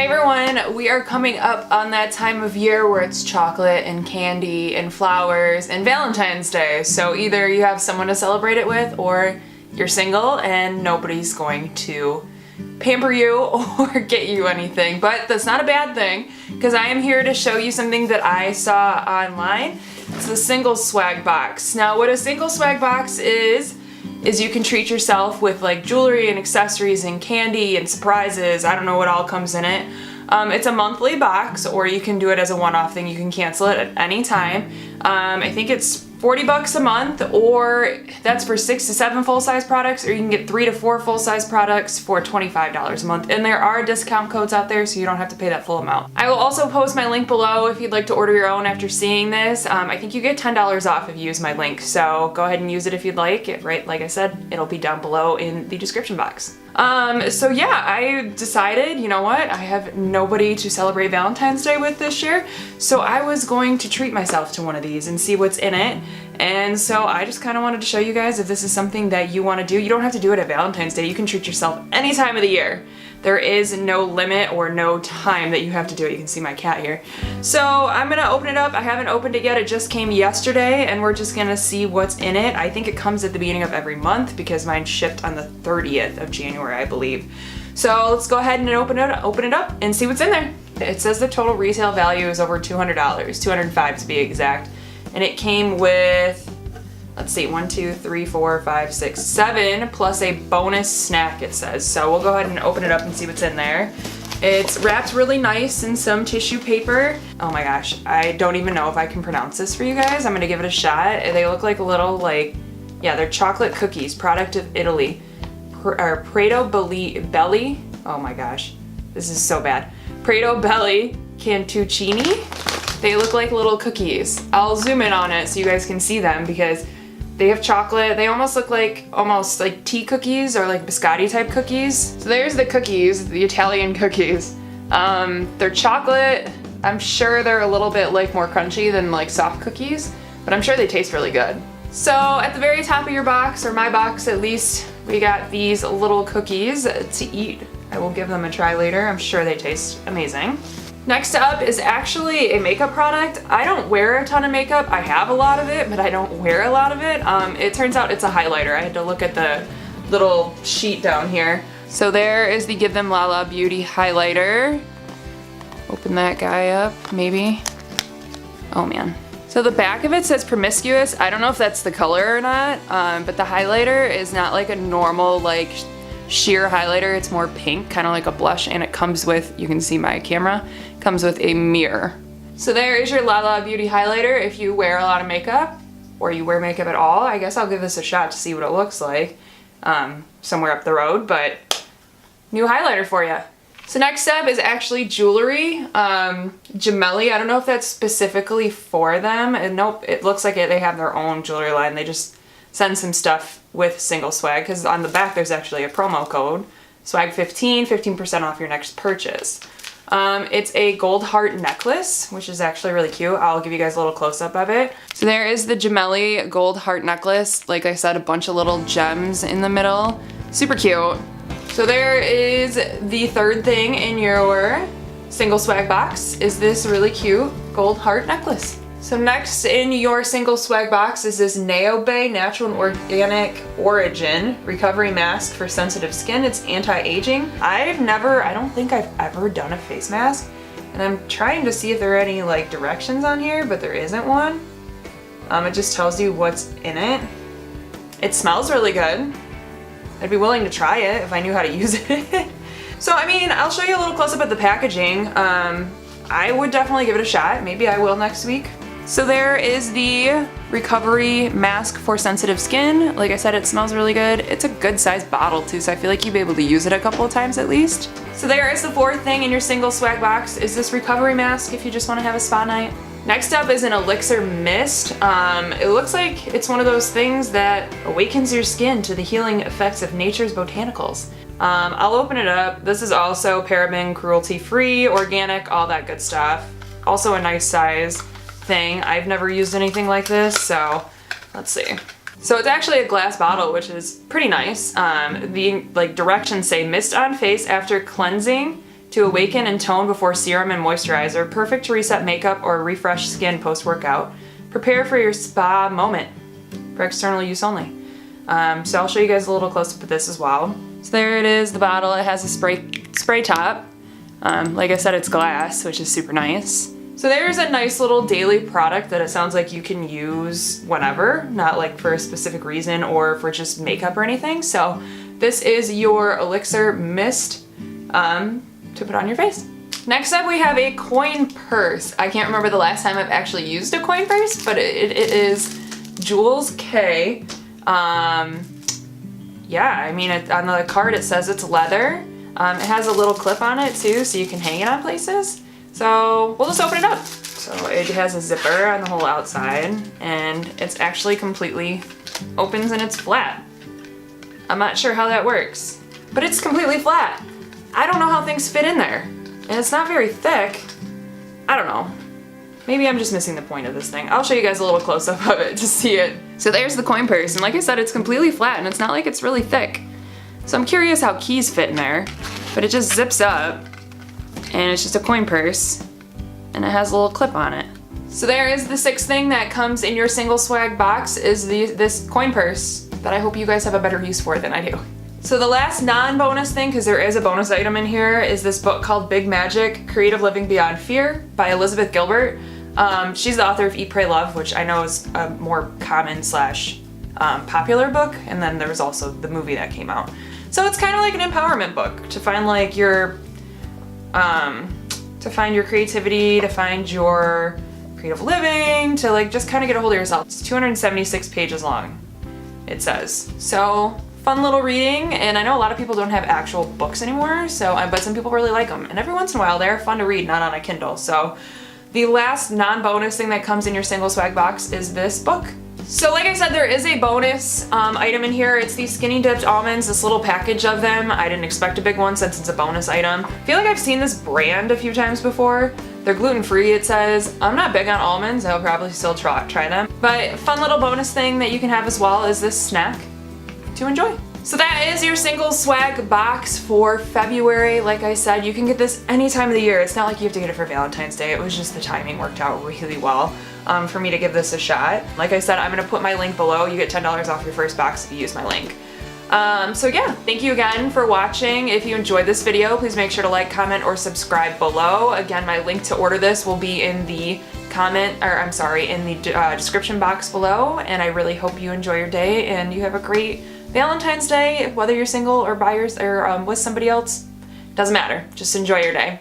Hey everyone, we are coming up on that time of year where it's chocolate and candy and flowers and Valentine's Day. So either you have someone to celebrate it with or you're single and nobody's going to pamper you or get you anything. But that's not a bad thing because I am here to show you something that I saw online. It's the single swag box. Now what a single swag box is you can treat yourself with like jewelry and accessories and candy and surprises. I don't know what all comes in it. It's a monthly box, or you can do it as a one-off thing. You can cancel it at any time. I think it's 40 bucks a month, or that's for 6 to 7 full-size products, or you can get 3 to 4 full-size products for $25 a month. And there are discount codes out there, so you don't have to pay that full amount. I will also post my link below if you'd like to order your own after seeing this. I think you get $10 off if you use my link, so go ahead and use it if you'd like. Right, like I said, it'll be down below in the description box. So yeah, I decided, you know what, I have nobody to celebrate Valentine's Day with this year, so I was going to treat myself to one of these and see what's in it. And so I just kind of wanted to show you guys if this is something that you want to do. You don't have to do it at Valentine's Day. You can treat yourself any time of the year. There is no limit or no time that you have to do it. You can see my cat here. So I'm gonna open it up. I haven't opened it yet. It just came yesterday and we're just gonna see what's in it. I think it comes at the beginning of every month because mine shipped on the 30th of January, I believe. So let's go ahead and open it up and see what's in there. It says the total retail value is over $200, $205 to be exact. And it came with, let's see, 1, 2, 3, 4, 5, 6, 7, plus a bonus snack, it says. So we'll go ahead and open it up and see what's in there. It's wrapped really nice in some tissue paper. Oh my gosh, I don't even know if I can pronounce this for you guys. I'm gonna give it a shot. They look like little, yeah, they're chocolate cookies, product of Italy. Prato Belli. Oh my gosh, this is so bad. Prato Belli Cantuccini. They look like little cookies. I'll zoom in on it so you guys can see them because they have chocolate. They almost look like tea cookies or like biscotti type cookies. So there's the cookies, the Italian cookies. They're chocolate. I'm sure they're a little bit more crunchy than soft cookies, but I'm sure they taste really good. So at the very top of your box, or my box at least, we got these little cookies to eat. I will give them a try later. I'm sure they taste amazing. Next up is actually a makeup product. I don't wear a ton of makeup. I have a lot of it, but I don't wear a lot of it. It turns out it's a highlighter. I had to look at the little sheet down here. So there is the Give Them Lala Beauty highlighter. Open that guy up, maybe. Oh man. So the back of it says Promiscuous. I don't know if that's the color or not, but the highlighter is not like a normal sheer highlighter. It's more pink, kind of like a blush, and it comes with, you can see my camera, comes with a mirror. So there is your Lala Beauty highlighter if you wear a lot of makeup, or you wear makeup at all. I guess I'll give this a shot to see what it looks like somewhere up the road, but new highlighter for you. So next up is actually jewelry. Gemelli, I don't know if that's specifically for them. And nope, it looks like they have their own jewelry line. They just send some stuff with single swag, because on the back there's actually a promo code, swag15, 15% off your next purchase. It's a gold heart necklace, which is actually really cute. I'll give you guys a little close-up of it. So there is the Gemelli gold heart necklace. Like I said, a bunch of little gems in the middle. Super cute. So there is the third thing in your single swag box, is this really cute gold heart necklace. So next in your single swag box is this Neobe Natural and Organic Origin Recovery Mask for Sensitive Skin. It's anti-aging. I don't think I've ever done a face mask, and I'm trying to see if there are any directions on here, but there isn't one. It just tells you what's in it. It smells really good. I'd be willing to try it if I knew how to use it. So I mean, I'll show you a little close-up at the packaging. I would definitely give it a shot. Maybe I will next week. So there is the recovery mask for sensitive skin. Like I said, it smells really good. It's a good sized bottle too, so I feel like you'd be able to use it a couple of times at least. So there is the fourth thing in your single swag box, is this recovery mask if you just want to have a spa night. Next up is an elixir mist. It looks like it's one of those things that awakens your skin to the healing effects of nature's botanicals. I'll open it up. This is also paraben, cruelty-free, organic, all that good stuff. Also a nice size thing. I've never used anything like this, so let's see. So it's actually a glass bottle, which is pretty nice. The directions say mist on face after cleansing to awaken and tone before serum and moisturizer, perfect to reset makeup or refresh skin post-workout. Prepare for your spa moment, for external use only. So I'll show you guys a little close-up of this as well. So there it is, the bottle. It has a spray top. Like I said, it's glass, which is super nice. So there's a nice little daily product that it sounds like you can use whenever, not like for a specific reason or for just makeup or anything. So this is your Elixir Mist to put on your face. Next up we have a coin purse. I can't remember the last time I've actually used a coin purse, but it is Jules K. Yeah, I mean, on the card it says it's leather. It has a little clip on it too, so you can hang it on places. So we'll just open it up. So it has a zipper on the whole outside, and it's actually completely opens and it's flat. I'm not sure how that works, but it's completely flat. I don't know how things fit in there, and it's not very thick. I don't know. Maybe I'm just missing the point of this thing. I'll show you guys a little close-up of it to see it. So there's the coin purse, and like I said, it's completely flat, and it's not like it's really thick. So I'm curious how keys fit in there, but it just zips up, and it's just a coin purse, and it has a little clip on it. So there is the sixth thing that comes in your single swag box is this coin purse that I hope you guys have a better use for than I do. So the last non-bonus thing, because there is a bonus item in here, is this book called Big Magic, Creative Living Beyond Fear by Elizabeth Gilbert. She's the author of Eat, Pray, Love, which I know is a more common / popular book, and then there was also the movie that came out. So it's kind of like an empowerment book to find like your, creativity, to find your creative living, to like just kind of get a hold of yourself. It's 276 pages long, it says. So fun little reading, and I know a lot of people don't have actual books anymore, but some people really like them. And every once in a while they're fun to read, not on a Kindle. So the last non-bonus thing that comes in your single swag box is this book. So like I said, there is a bonus item in here. It's these skinny dipped almonds, this little package of them. I didn't expect a big one since it's a bonus item. I feel like I've seen this brand a few times before. They're gluten-free, it says. I'm not big on almonds, I'll probably still try them. But fun little bonus thing that you can have as well is this snack to enjoy. So that is your single swag box for February. Like I said, you can get this any time of the year. It's not like you have to get it for Valentine's Day. It was just the timing worked out really well for me to give this a shot. Like I said, I'm gonna put my link below. You get $10 off your first box if you use my link. So yeah, thank you again for watching. If you enjoyed this video, please make sure to like, comment, or subscribe below. Again, my link to order this will be in the description box below, and I really hope you enjoy your day and you have a great Valentine's Day, whether you're single or with somebody else. Doesn't matter. Just enjoy your day.